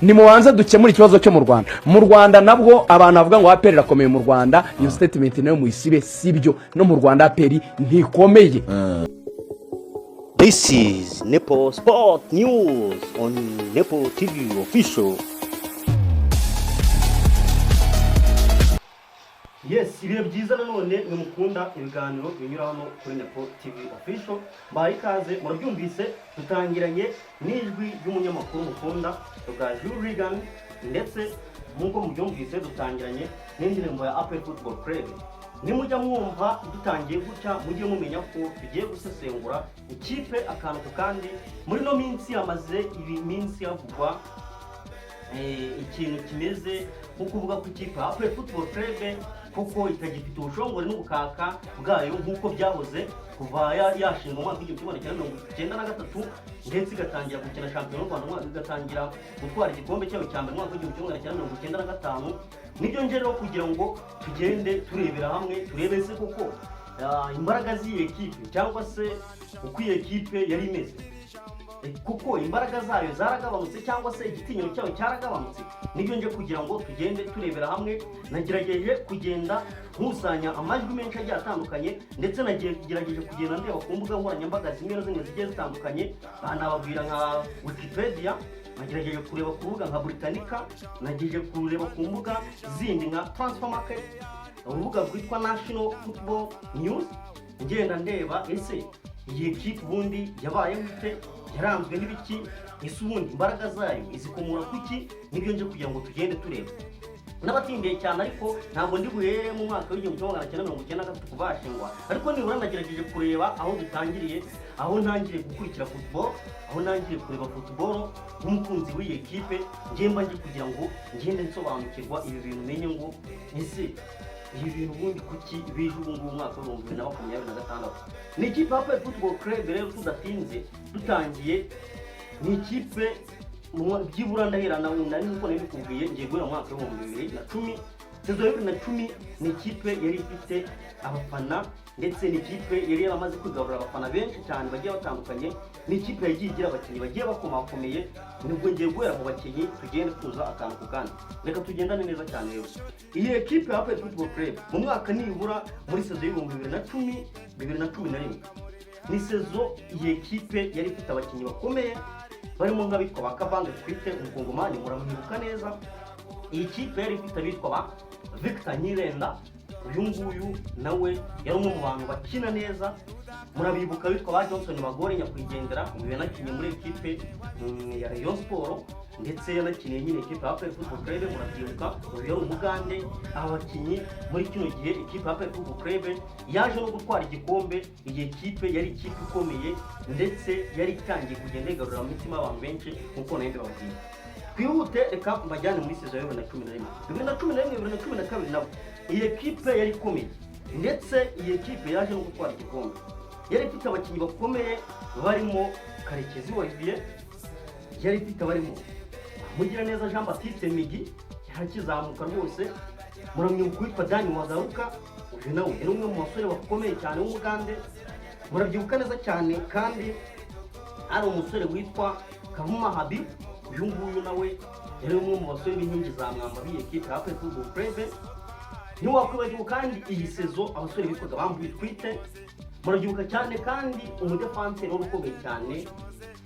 ni mubanza dukemura ikibazo cyo mu Rwanda nabwo abantu bavuga ngo APR irakomeye mu Rwanda iyo statement nayo muyisibe sibyo no mu Rwanda APR ntikomeye. This is Nepo Sport News on Nepo TV official. Yes, ibihe byiza nanone mukunda ibiganiro binyura hano kuri Nepo TV official. Bayi kaze murabyumvise tutangiranye n'ijwi y'umunyamakuru mukunda bwa Jurigan ndetse nkuko mubyumvise dutangiranye n'indirimbo ya APR Football Club. Nimujya mwumva dutangiye gutya mujye mumenya ko tugiye gusesengura ikipe akantu kandi muri no minsi yamaze ibi minsi yavugwa ikintu kimeze nko kuvuga ku ikipe APR Football Club kuko itagifite ubushongore n'ubukaka bwayo nkuko byahoze kuva yashingwa mu 1993 ndetse igatangira gukina shampiyona y'u Rwanda igatangira gutwara igikombe cyayo cya mbere mu 1995. Nibyo ngero kugira ngo tugende turebera hamwe turebe se koko imbaraga z'iyi ekipe cyangwa se uko iyi ekipe yari imeze, kuko imbaraga zayo zaragabanutse cyangwa se igitinyiro cyayo cyaragabanutse. Nibyo nje kugira ngo tugende turebera hamwe. Nagerageje kugenda nkusanya amajwi menshi agiye atandukanye ndetse nagerageje kugenda ndeba ku mbuga nkoranyambaga zimwe zigiye zitandukanye, banababwira nka Wikipedia, nagerageje kureba ku rubuga nka Britannica, nagerageje kureba ku mbuga zindi nka Transfer Market, urubuga rwitwa National Football News, ngenda ndeba ese iyi ekipe ubundi yabaye gute, yaranzwe n'ibiki, ese ubundi imbaraga zayo izikomora kuki. Nibyo nje kugira ngo tugende tureba. Nabatindiye cyane ariko ntabwo ndi buhere mu mwaka w'1993 kubashingwa, ariko nibura nagerageje kureba aho dutangiriye, aho ntangiriye gukurikira football, aho ntangiriye kureba football nk'umukunzi w'iyi ekipe. Ngemba nje kugira ngo ngende nsobanukirwa ibi bintu menye ngo ese ibi bintu ubundi kuki bije ubu ngubu umwaka wa 2026. Ni ikipe ya APR Football Club rero tudatinze dutangiye, ni ikipe byibura ndahirana wenda niko nabikubwiye ngiye guhera mu mwaka wa 2010. Sezo ya 2010 ni ikipe yari ifite abafana ndetse ni ikipe yari yaramaze kugaburira abafana benshi cyane bagiye batandukanye. Ni ikipe yagiye igira abakinnyi bagiye bakomakomeye. Nibwo ngiye guhera mu bakinnyi tugende tuza akantu ku kandi, reka tugendane neza cyane rero. Iyi ekipe ya APR Football Club mu mwaka nibura muri sezo ya 2010-2011 ni sezo iyi ekipe yari ifite abakinnyi bakomeye barimo nk'abitwa bakavanga twite umukongomani muramwibuka neza. Iyi kipe yari ifite abitwa ba Victor Nyirenda, uyu nguyu nawe yari umwe mu bantu bakina neza. Murabibuka bitwa ba Johnson Magore nyakwigendera, uyu yanakinnye muri ekipe ya Rayon Sport ndetse yanakiniye nyine ekipe ya APR Football Club. Murabyibuka uyu yari umugande. Abakinnyi muri kino gihe ekipe ya APR Football Club yaje no gutwara igikombe. Iyi ekipe yari ikipe ikomeye ndetse yari itangiye kugenda igarura mu mitima y'abantu benshi nkuko nende babwiye. Twihute reka mbajyane muri sezo ya 2011-2012 nabo iyi ekipe yari ikomeye ndetse iyi ekipe yaje no gutwara igikombe. Yari ifite abakinnyi bakomeye barimo Karekezi Olivier, yari ifite barimo Mugiraneza Jean Baptiste Migi yarakizamuka rwose. Muramwibuka witwa Dani Wagaruka, uyu nawe yari umwe mu basore bakomeye cyane w'umugande. Murabyibuka neza cyane kandi ari umusore witwa Kavuma Habib, uyu nguyu nawe yari umwe mu basore b'inkingi za mwamba b'iyi ekipe ya APR Football Club. Ntiwakwibagiwe kandi iyi sezo abasore bitwaga bambuye twite. Murabyibuka cyane kandi umudefanseri w'urukomeye cyane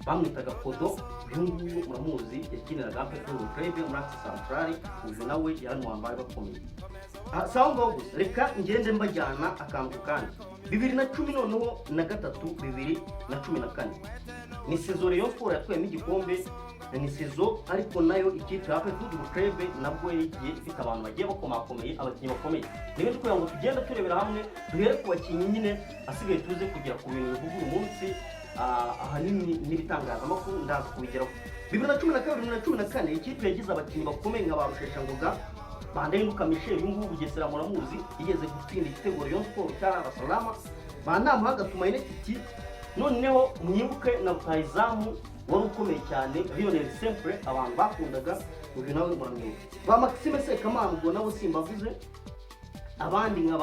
bamwitaga Kodo, uyu nguyu muramuzi yakiniraga APR Football Club muri Axe Centrale. Uyu nawe yari wambaye bakomeye. Sawa ngo gusa reka ngende mbajyana akantu kandi 2010 noneho na gatatu 2014 ni sezo Rayon Sport yatwayemo igikombe. Ni sezo ariko nayo ikipe ya APR Football Club nabwo yagiye ifite abantu bagiye bakomakomeye, abakinnyi bakomeye. Niba kugira ngo tugende turebera hamwe duhere ku bakinnyi nyine asigaye tuze kugira ku bintu bivuga uyu munsi ahanini n'ibitangazamakuru ndaza kubigeraho. 2012-2014 ikipe yagize abakinnyi bakomeye nka Barusheshangoga, Bandahinduka Michel, uyu nguyu Bugesera muramuzi igeze gutsinda igitego Rayon Sport cyara Salama. Bandamuhaga Tumaine Titi, noneho mwibuke na Rutahizamu wari ukomeye cyane Lionel Sempre abantu bakundaga, uyu nawe muramwibuka. Ba Maxime Sekamango nabo simbavuze, abandi nka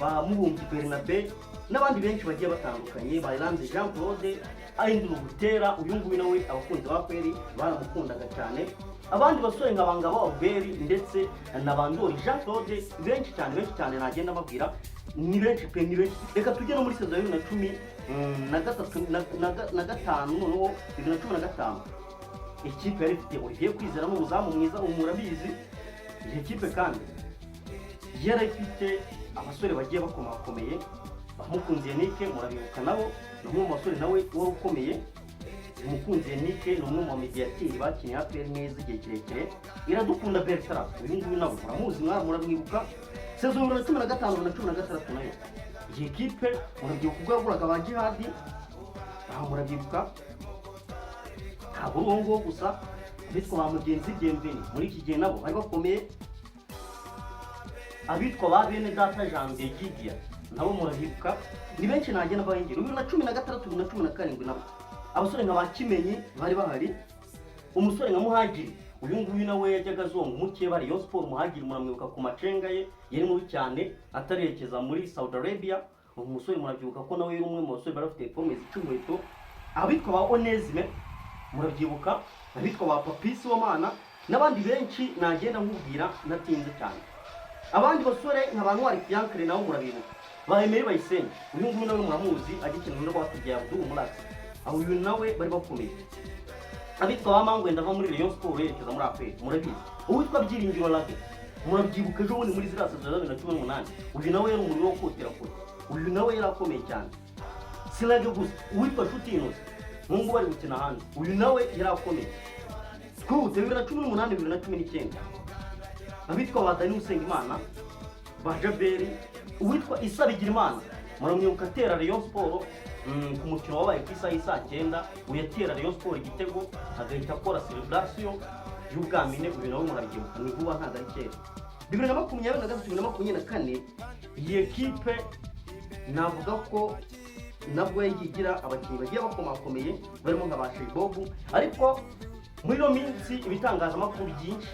ba Mubumbyi Bernabe n'abandi benshi bagiye batandukanye, ba Iranze Jean Claude, Andrew Butera, uyu nguyu nawe abakunzi ba Peri baramukundaga cyane. Abandi basore nka Bangaba Oberi ndetse na Bandori Jean Claude, benshi cyane nagenda babwira, ni benshi pe, ni benshi. Reka tujye no muri saison ya 2010 na gatanu, noneho 2015 ikipe yari ifite Olivier Kwizera n'umuzamu mwiza, murabizi. Iyi kipe kandi yari ifite abasore bagiye bakomeye, Mukunzi Yannick murabibuka nabo, n'umwe mu basore nawe wari ukomeye. Mukunzi Yannick ni umwe mu mediateri bakiniye APR neza igihe kirekire. Iradukunda Bertrand, uyu nguyu nabo muramuzi, muramwibuka. Saison ya 2015 na 2016 nayo iyi kipe murabyibuka ubwo yaguraga ba Jihadi, murabyibuka. Ntabwo urongo gusa, bitwa ba Mugenzi Bienvenue muri iki gihe nabo bari bakomeye. Abitwa ba bene data Janvier Gigia nabo murabibuka, ni benshi nagenda bahingira. 2016 na 2017 nabo abasore nka Bakimenyi bari bahari. Umusore nka Muhagiri, uyu nguyu nawe yajyaga zonga umuke bari Rayon Sport. Muhagiri muramwibuka ku macenga ye, yari mubi cyane atarekeza muri Saudi Arabia. Umusore murabyibuka ko nawe yari umwe mu basore bari bafite forme z'icyumweto. Abitwa ba Onesime murabyibuka, abitwa ba Papisi Wamana n'abandi benshi nagenda nkubwira natinze cyane. Abandi basore nka Bantwari Fiancre nabo murabibuka, ba Emery Bayisenge, uyu nguyu nawe muramuzi agikina no kwatujya Abdul Murat, aho uyu nawe bari bakomeye. Abitwa ba Mangwe ndava muri Rayon Sport yerekeza muri APR murabizi. Uwitwa Byiringiro Lake murabyibuka ejo bundi muri zirasa za 2018, uyu nawe yari umuriro wo kotera kure, uyu nawe yari akomeye cyane. Sinage gusa uwitwa Nshuti Innocent mungu bari gukina hanze, uyu nawe yari akomeye. Twute 2018 2019 abitwa ba Dani Usengimana, ba Jaberi, uwitwa Issa Bigirimana muramwibuka atera Rayon Sport ku mukino wabaye ku isaha y'isa 9, uyatera Rayon Sport igitego agahita akora celebration y'ubwamine. Uyu nawe murabyibuka, ni vuba ntago ari kera. 2023-2024 iyi ekipe navuga ko nabwo yigira abakinnyi bagiye bakomakomeye barimo nka ba Sheibobu, ariko muri no minsi ibitangazamakuru byinshi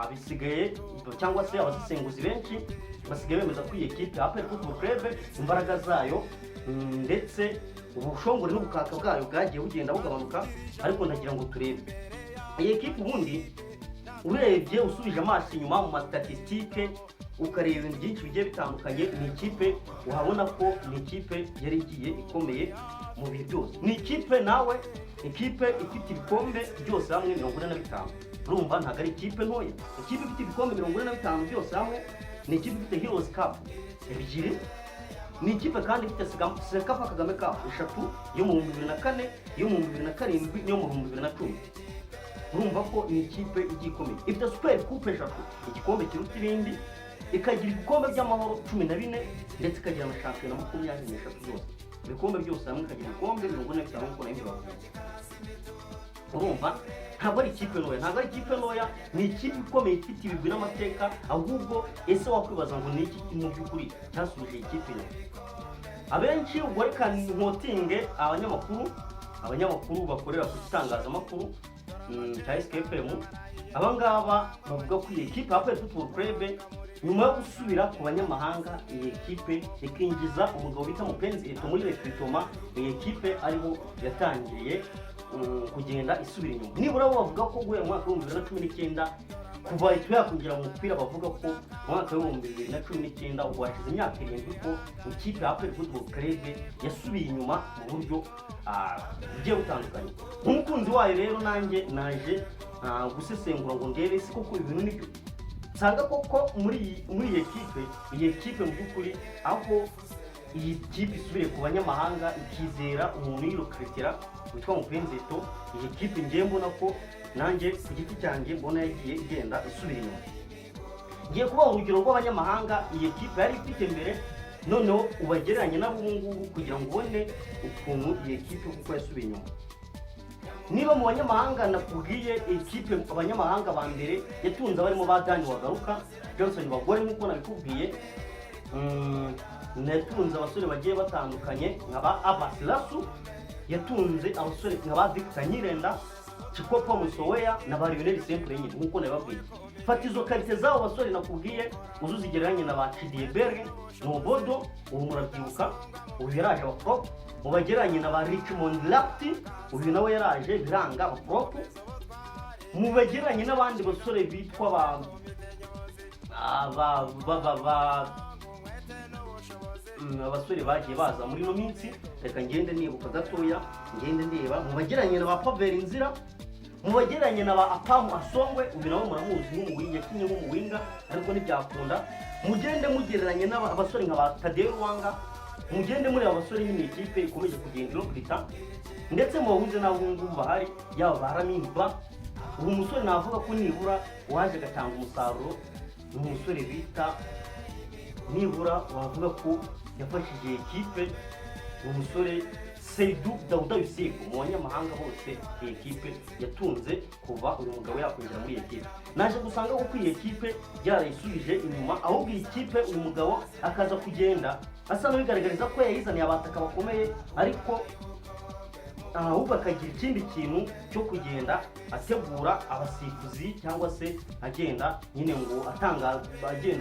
bisigaye cyangwa se abasesenguzi benshi basigaye bemeza ko iyi ekipe APR Football Club imbaraga zayo ndetse ubushongore n'ubukaka bwayo bwagiye bugenda bugabanuka. Ariko ndagira ngo turebe iyi ekipe ubundi urebye usubije amaso inyuma mu statistique ukareba ibintu byinshi bigiye bitandukanye, ni ikipe uhabona ko ni ikipe yari igiye ikomeye mu bihe byose. Ni ikipe nawe ikipe ifite ibikombe byose hamwe 45. Urumva ntago ari ikipe ntoya, ikipe ifite ibikombe 45 byose hamwe. Ni ikipe ifite Heroes Cup ebyiri, ni ikipe kandi ifite Sekafa Kagame Cup 3 yo mu 2004, yo mu 2007 yo mu 2010. Urumva ko ni ikipe igikomeye, ifite Super Coupe 3 igikombe kiruta ibindi, ikagira ibikombe by'amahoro 14 ndetse ikagira na shampiyona 23 byose. Ibikombe byose hamwe ikagira ibikombe 45 nk'uko nabivuga. Urumva ntabwo ari ikipe ntoya, ni ikipe ikomeye ifite ibigwi n'amateka. Ahubwo ese wakwibaza ngo ni iki mu by'ukuri cyasubije ikipe ye? Abenshi ubwo reka nkotinge abanyamakuru bakorera ku gitangazamakuru cya SKFM, abangaba bavuga ko iyi ekipe APR Football Club nyuma yo gusubira ku banyamahanga, iyi ekipe ikinjiza umugabo bita Mupenzi Eto muri recruitment, iyi ekipe ariho yatangiriye kugenda isubira inyuma. Nibura bavuga ko guhera mu mwaka wa 2019 kuva yakwinjira mu mupira, bavuga ko mu mwaka wa 2019 ubwo hashize imyaka 7 ko ikipe ya APR Football Club yasubiye inyuma mu buryo bugiye butandukanye. Umukunzi wayo rero nanjye naje gusesengura ngo ndebe se koko ibintu nibyo. Sanga koko muri iyi ekipe mu by'ukuri, aho iyi kipe isubire ku banyamahanga ikizera umuntu yirokretera witwa Mupenzi Eto, iyi kipe ngiye mbona ko nanjye ku giti cyanjye mbona yagiye igenda isubira inyuma. Ngiye kubaha urugero rw'abanyamahanga iyi kipe yari ifite mbere, noneho ubagereranye nabo ngubu kugira ngo ubone ukuntu iyi kipe kuko yasubiye inyuma. Niba mu banyamahanga nakubwiye ikipe abanyamahanga ba mbere yatunze barimo ba Dani Wagaruka, Johnson Bagore nk'uko nabikubwiye, yatunze abasore bagiye batandukanye nka ba Abbas Lasu, yatunze abasore nka ba Victor Nyirenda, Chikopa Musoweya na ba Lionel Sempre nyine nk'uko nabibabwiye. fata izo karite z'abo basore nakubwiye uzuzigereranye na ba Chidiebere Nobodo ubu murabyibuka ubu yaraje abaprop mubagereranye na ba Richmond Lapti uyu nawe yaraje biranga abaprop mubagereranye n'abandi basore bitwa abasore bagiye baza muri no minsi reka ngende nibuka gatoya ngende ndeba mubagereranye na ba Pavel Inzira mubagereranye na ba Apamu Asongwe ubu nawe muramuzi nk'umuwinga kinye nk'umuwinga ariko ntibyakunda mugende mugereranye n'abasore nka ba Tadeo Rwanga mugende muri abasore nyine ikipe ikomeje kugenda no kwita ndetse mubahuze n'abo ngubu bahari yaba baramimba ubu musore navuga ko nibura waje gatanga umusaruro umusore bita nibura wavuga ko yafashije ikipe umusore Seydou Daouda Yusufu mu banyamahanga bose iyi ekipe yatunze kuva uyu mugabo yakwinjira muri iyi ekipe naje gusanga ko iyi ekipe yarayisubije inyuma ahubwo iyi ekipe uyu mugabo akaza kugenda asa n'ubigaragariza ko yayizaniye abataka bakomeye ariko ahubwo akagira ikindi kintu cyo kugenda ategura abasifuzi cyangwa se agenda nyine ngo agenda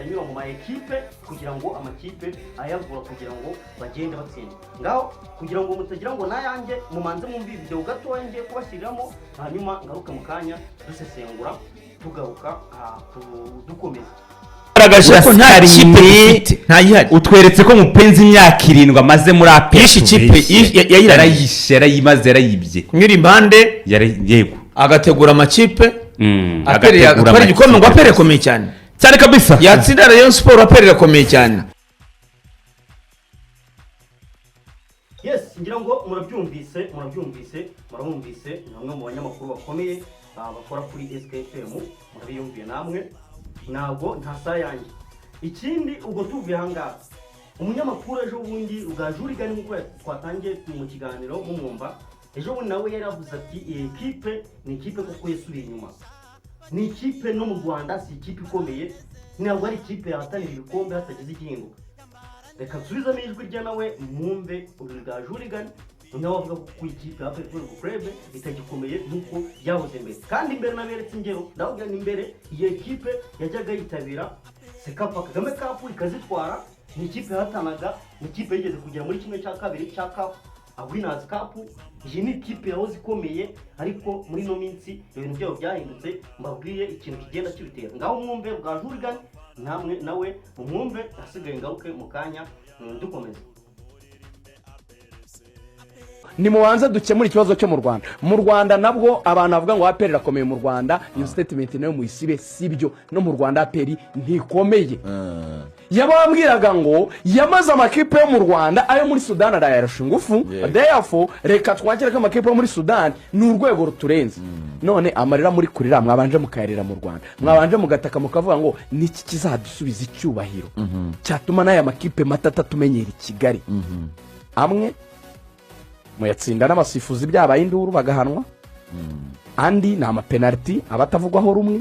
anyura mu ma ekipe kugira ngo amakipe ayagura kugira ngo bagende batsinda ngaho kugira ngo mutagira ngo nayanjye mumanze mwumve video gatoya ngiye kubashyiriramo hanyuma ngaruke mu kanya dusesengura tugaruka dukomeza ko nta kipe ifite ntayihari utweretse ko mupenzi imyaka 7 amaze muri APR yishe ikipe yarayimaze yarayibye kunyura impande yego agategura amakipe agatwara igikombe ngo apere komeye cyane kabisa yatsinda Rayon Sport apere komeye cyane. yes ngira ngo murabyumvise namwe mu banyamakuru bakomeye bakora kuri SKFM murabiyumviye namwe ntabwo ntasa yanjye ikindi ubwo tuvuye ahangaha umunyamakuru ejo bundi ubwajurigani nk'uko twatangiye mu kiganiro mumwumva ejo bundi nawe yaravuze ati iyi ekipe ni ikipe kuko yasubiye inyuma ni ikipe no mu Rwanda si ikipe ikomeye ntabwo ari ikipe yahatanira ibikombe hatagize igihinduka reka nsubizamo ijwi rya nawe mwumve ubwajurigani nawe avuga ko ikipe ya Football Club itagikomeye nk'uko byahoze mbere kandi imbere naberetse ingero ndababwira ni imbere iyi ekipe yajyaga yitabira Sekafa Kagame Cup ikazitwara ni ikipe yahatanaga ni ikipe yigeze kugera muri kimwe cya kabiri cya CAF Winners Cup iyi ni ikipe yahoze ikomeye ariko muri no minsi ibintu byabo byahindutse mbabwiye ikintu kigenda kibitera ngaho mwumve bwa Jurgen namwe nawe mwumve asigaye ngaruke mu kanya dukomeza ni mubanza dukemura ikibazo cyo mu Rwanda nabwo abantu bavuga ngo APR irakomeye mu Rwanda iyo statement nayo muyisibe sibyo no mu Rwanda APR ntikomeye yabambwiraga ngo yamaze amakipe yo mu Rwanda ayo muri Sudan arayarusha ingufu therefore reka twakire ko amakipe yo muri Sudan ni urwego ruturenze none amarira muri kurira mwabanje mukayarira mu Rwanda mwabanje mugataka mukavuga ngo niki kizadusubiza icyubahiro cyatuma n'aya makipe matata tumenyera Kigali amwe muyatsinda n'abasifuzi byabaye induru bagahanwa andi na penalty abatavugwaho rumwe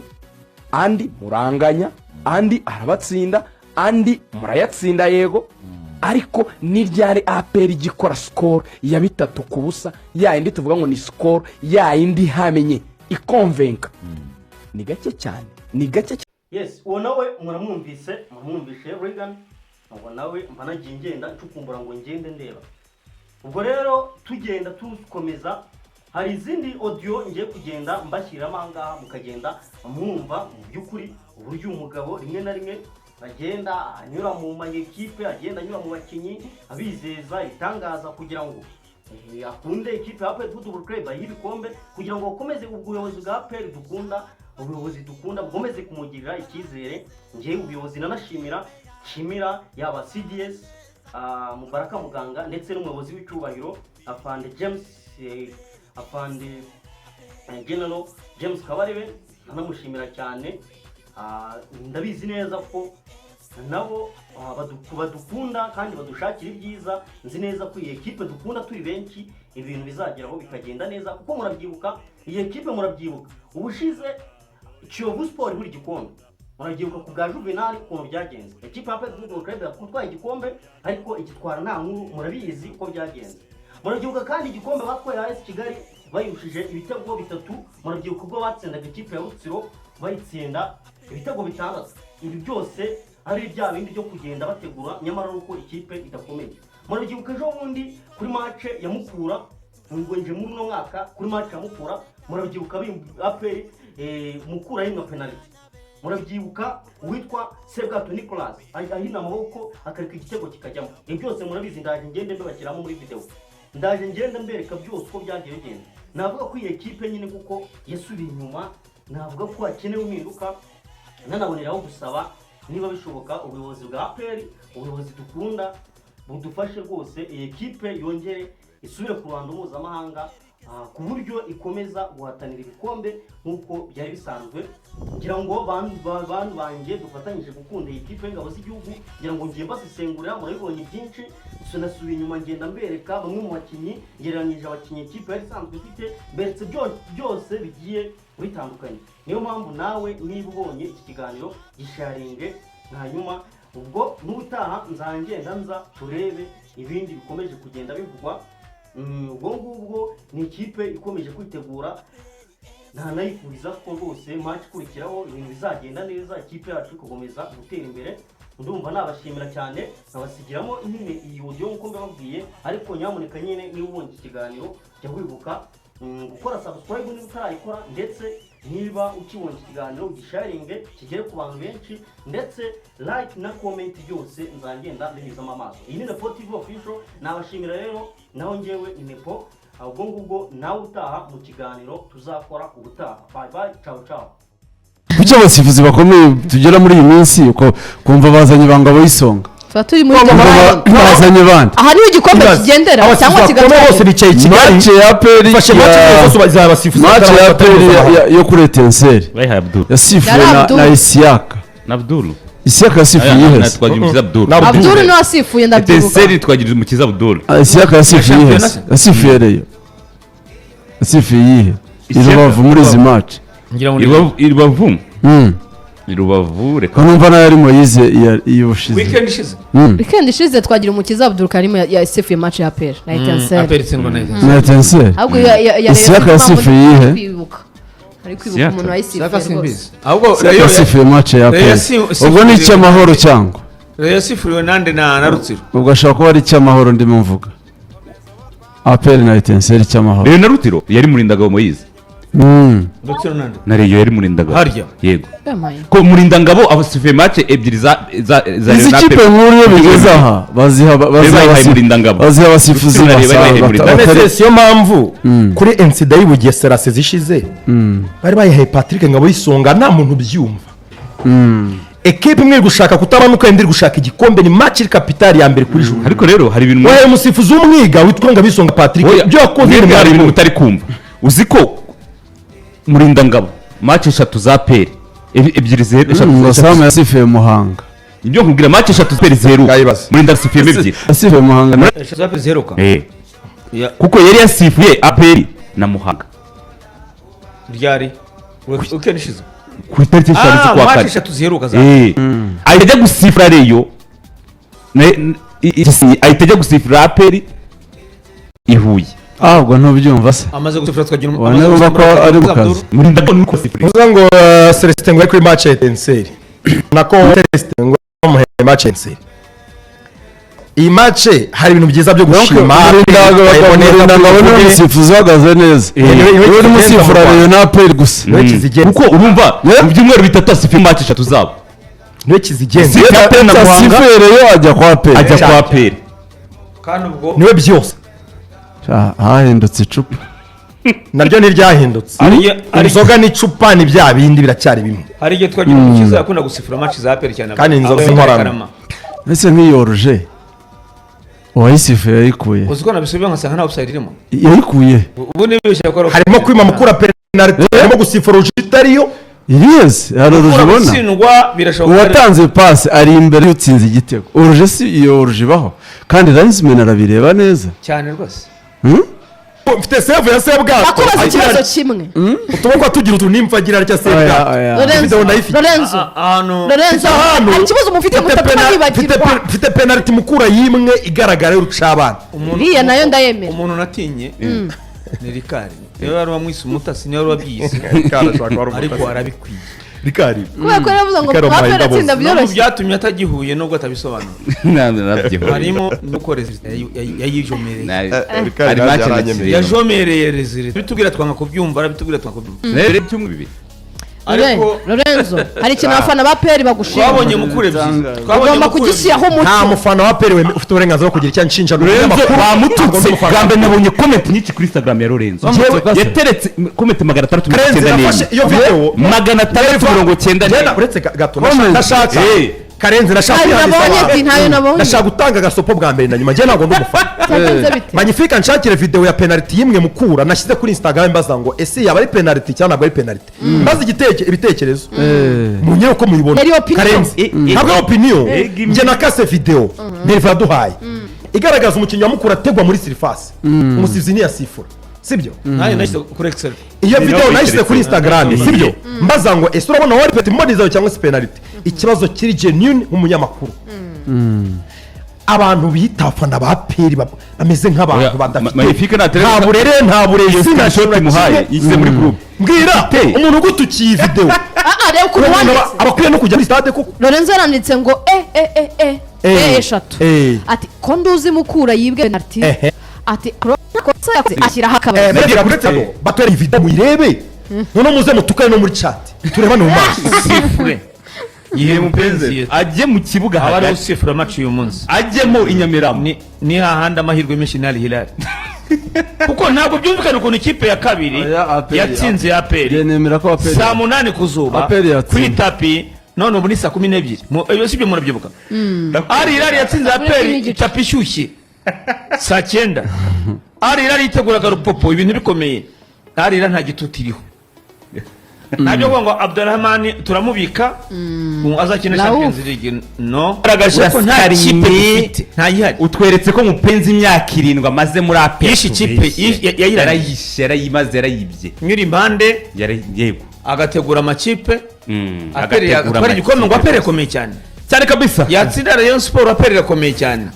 andi muranganya andi arabatsinda andi murayatsinda yego ariko niryari APR igikora score ya 3-0 ya indi tuvuga ngo ni score ya indi hamenye ikonvenka ni gake cyane yes uwo nawe muramwumvise Regan uwo nawe mbanagiye ngenda cukumbura ngo ngende ndeba ubwo rero tugenda tukomeza hari izindi audio ngiye kugenda mbashyiramo ahangaha mukagenda mwumva mu by'ukuri uburyo umugabo rimwe na rimwe agenda anyura mu makipe agenda anyura mu bakinyi abizeza itangaza kugira ngo akunde ikipe ya Football Club y'ibikombe kugira ngo bakomeze ubuyobozi bwa APR dukunda bukomeze kumugirira icyizere ngiye ubuyobozi nanashimira yaba CDS Mubaraka Muganga ndetse n'umuyobozi w'icubahiro afande General James Kabarebe nanamushimira cyane ndabizi neza ko nabo badukunda kandi badushakira ibyiza nzi neza ko iyi ekipe dukunda turi benshi ibintu bizageraho bikagenda neza kuko murabyibuka iyi ekipe ubushize Kiyovu Sport buri gikombe murabyibuka ku bwa Juvenal ukuntu byagenze ekipe ya Football Club yatwaye igikombe ariko igitwara nta nkuru murabizi uko byagenze murabyibuka kandi igikombe batwaye AS Kigali bayushije ibitego 3 murabyibuka ubwo batsindaga ikipe ya Rutsiro bayitsinda ibitego 6. Ibi byose ari bya bindi byo kugenda bategura nyamara uko ikipe idakomeye. Murabyibuka ejo bundi kuri match ya Mukura ngo nje muri no mwaka kuri match ya Mukura murabyibuka APR Mukura y'inka penalty. Murabyibuka uwitwa Sebwato Nicolas ahina amaboko akareka igitego kikajyamo. Ibyo byose murabizi ndaje ngende mbakiramo muri video. Ndaje ngende mbereka byose uko byagiye bigenda. Navuga ko iyi ekipe nyine kuko yasubiye inyuma, navuga ko hakenewe impinduka. Nanaboneraho gusaba niba bishoboka ubuyobozi bwa APR, ubuyobozi dukunda budufashe rwose iyi ekipe yongere isubire ku ruhando mpuzamahanga ku buryo ikomeza guhatanira ibikombe nk'uko byari bisanzwe. Ngira ngo bantu banjye dufatanyije gukunda iyi kipe y'ingabo z'igihugu, ngira ngo ngiye basesengurira murabibonye byinshi. Nasubiye inyuma ngenda mbereka bamwe mu bakinnyi, ngereranyije abakinnyi ikipe yari isanzwe ifite, beretse byose bigiye bitandukanye. Niyo mpamvu nawe niba ubonye iki kiganiro gisharinge, hanyuma ubwo n'utaha nzangenda nza turebe ibindi bikomeje kugenda bivugwa. Ubwo ngubwo ni ikipe ikomeje kwitegura, ntanayifuriza ko rwose match ikurikiraho ibintu bizagenda neza, ikipe yacu ikokomeza gutera imbere. Ndumva nabashimira cyane, nabasigiramo nyine iyi audio nkuko mbabwiye, ariko nyamuneka nyine niba ubonye iki kiganiro jya wibuka gukora subscribe niba utarayikora, ndetse niba ukibonye iki kiganiro ugisharinge kigere ku bantu benshi, ndetse like na comment byose nzagenda binyuzamo amaso. Iyi ni Nepo TV official, nabashimira rero, naho njyewe ni Nepo. Ubwo ngubwo nawe utaha mu kiganiro tuzakora ubutaha. Bye bye, ciao ciao. Kuki abasifuzi bakomeye tugera muri iyi minsi uko kumva bazanye bangabo y'isonga turi muri bazanye bandi aha niyo igikombe kigendera cyangwa kigatwara bose bicaye i Kigali. match ya APR match ya APR yo kuri Etincelle bayihaye Abdul yasifuye na Isiaka Abdul Isiaka yasifuye ihese natwagira umukiza Abdul Abdul no asifuye ndabyibuka Etincelle twagirije umukiza Abdul Isiaka yasifuye ihese yasifuye reyo yasifuye ihe Rubavu muri izi match Rubavu Rubavu reka numva nayo ari Moise y'ubushize weekend ishize twagira umukiza Abdul Karim yasifuye match ya APR na Etincelle na Etincelle ahubwo Isiaka yasifuye ihe ari kwibuka umuntu wayisifuye ahubwo yasifuye match ya APR ubwo ni icy'amahoro cyangwa yasifuye nande na Rutsiro ubwo ashaka kuba ari icy'amahoro ndimo mvuga APR na Etincelle icy'amahoro rero na Rutiro yari Murindangabo Moise Rutsiro nande na Reyo yari Murindangabo harya yego ko Murindangabo abasifuye match ebyiri za izi kipe nkuru yo bigeze aha baziha abasifuzi siyo mpamvu kuri insida y'Ubugesera zishize bari bayihaye Patrick Ngabo y'isonga nta muntu ubyumva. Ekipe imwe gushaka kutabanuka indi gushaka igikombe ni match capitale ya mbere kuri juru. Ariko rero hari ibintu waye umusifuzi umwiga witwa Ngabo y'isonga Patrick byo yakoze hari ibintu utari kumva. Uziko Murindangabo match 3 za APR ebyiri eshatu yasifuye Muhanga ibyo nkubwira match 3 APR 0 Murindangabo yasifuye ebyiri yasifuye Muhanga na 0 ka kuko yari yasifuye APR na Muhanga ryari ukenishize ku itariki 5 z'ukwa kane match 3 ziheruka za ahita gusifura Reyo ahita gusifura APR ihuye ahubwo ntubyumva se amaze gusifura twagira umva ko ari mu kazi Murindangabo nuko sifura uvuga ngo Celestin ngo kuri match ya Etincelle nako Celestin ngo mu match ya Etincelle iyi match hari ibintu byiza byo gushima Murindangabo ni umusifuzi uhagaze neza niwe uri musifura Reyo na APR gusa kuko urumva mu byumweru bitatu asifuye match 3 zabo niwe kizigenza asifuye Reyo ajya kwa APR kandi ubwo niwe byose hahindutse icupa naryo ntiryahindutse inzoga n'icupa ni bya bindi biracyari bimwe. Hari igihe twagira umukiza yakunda gusifura match za APR cyane kandi inzoga z'inkorano ese nk'iyoruje uwayisifuye yayikuye uziko nabisubiye nkasanga nta offside irimo yayikuye ubu nibeshya ko harimo kwima mukura penalty harimo gusifura ujitariyo yes hari uruje ubona gutsindwa birashoboka uwatanze pass ari imbere y'utsinze igitego uruje si iyo uruje baho kandi Ransman arabireba neza cyane rwose mfite save ya save bwato bakoze ikibazo kimwe utuboko tugira utunimfagira arya save bwato Lorenzo hari ikibazo mufite mutatuma nibagirwa mfite penalty mukura yimwe igaragara y'urucabana iriya nayo ndayemera umuntu natinye ni Rikari niyo wari wamwise umutasi niyo wari wabyize ariko arabikwiye rikari kubera ko yaravuze ngo Rikari aperi Mayindabo. atsinda no mu byoroshye byatumye atagihuye nubwo atabisobanura nabyibuye harimo nuko resultat yayijomereye hari match yaranyemereye. yajomereye resultat bitubwira twanga kubyumva arabitubwira twanga kubyumva rero ibyumwe bibiri ariko Lorenzo hari ikintu abafana ba peri bagushima twabonye mukuru ebyiri ugomba kugishyiraho nta umuco mufana wa peri ufite uburenganzira bwo kugira icyo anshinja Lorenzo bamututse bwa mbere nabonye comment nyinshi kuri Instagram ya Lorenzo Njyewe- yateretse comment 699 Karenzi nafashe iyo video 699 uretse gato Comment. ndashaka Eh. Karenzi ndashaka ntayo nabonye ati ntayo nabonye ndashaka gutanga agasopo bwa mbere na nyuma njye ntabwo ndi umufana byagenze bite magnifique nshakire video ya penalty yimwe mukura nashyize kuri Instagram mbaza ngo ese yaba ari penalty cyangwa ntabwo ari penalty mbaza ibitekerezo munye uko muyibona Yari opinion. Karenzi ntabwo ari opinion njye nakase video Nilva duhaye igaragaza umukinnyi wa mukura ategwa muri surface umusifuzi ntiyasifura sibyo nanjye nashyize kuri excel iyo Ni video nawe nayishyize kuri witeretse. Instagram Mm. sibyo mbaza ngo ese urabona wari peti mboni zawe cyangwa se penalty ikibazo kiri genuine nk'umunyamakuru abantu bita abafana ba peri bameze nk'abantu Magnifique badafite nateretse- nta burere nta burezi screenshot muhaye yise muri group mbwira umuntu ugutukiye iyi video reba ukuntu wanditse aba akwiye no kujya muri stade koko Lorenzo yaranditse ngo eshatu ati ko nduzi mukura yibwe penalty Ehe. ati kosa yakoze ashyiraho akabazo mbega kuretse abo batwere iyi video muyirebe noneho muze mutukane no muri chat turebane mu maso sifure yihe mupenzi ajye mu kibuga aba ari hagati usifura match uyu munsi ajyemo Inyamirambo ni hahandi amahirwe menshi n'ali hilali kuko ntabwo byumvikana ukuntu ikipe ya kabiri Oya, APR yatsinze ya peri nemera ko aperi saa munani ku zuba APR yatsinze. kuri tapi none ubu ni saa 12 ibyo si byo murabyibuka ari hilali yatsinze ya peri itapi ishyushye saa 9 ari hilali yiteguraga rupopo ibintu bikomeye ari hilali nta gitutu iriho ntabyo kuvuga ngo Abdurrahman turamubika azakina Raouf. Champions League no garagaje ko nta kipe ifite ntayihari utweretse ko mupenzi imyaka 7 amaze muri APR Yishe ikipe, yarayishe yarayimaze yarayibye nyiri impande yego agategura amakipe agategura atwara igikombe ngo apere komeye cyane cyane kabisa yatsinda Rayon Sport apere komeye cyane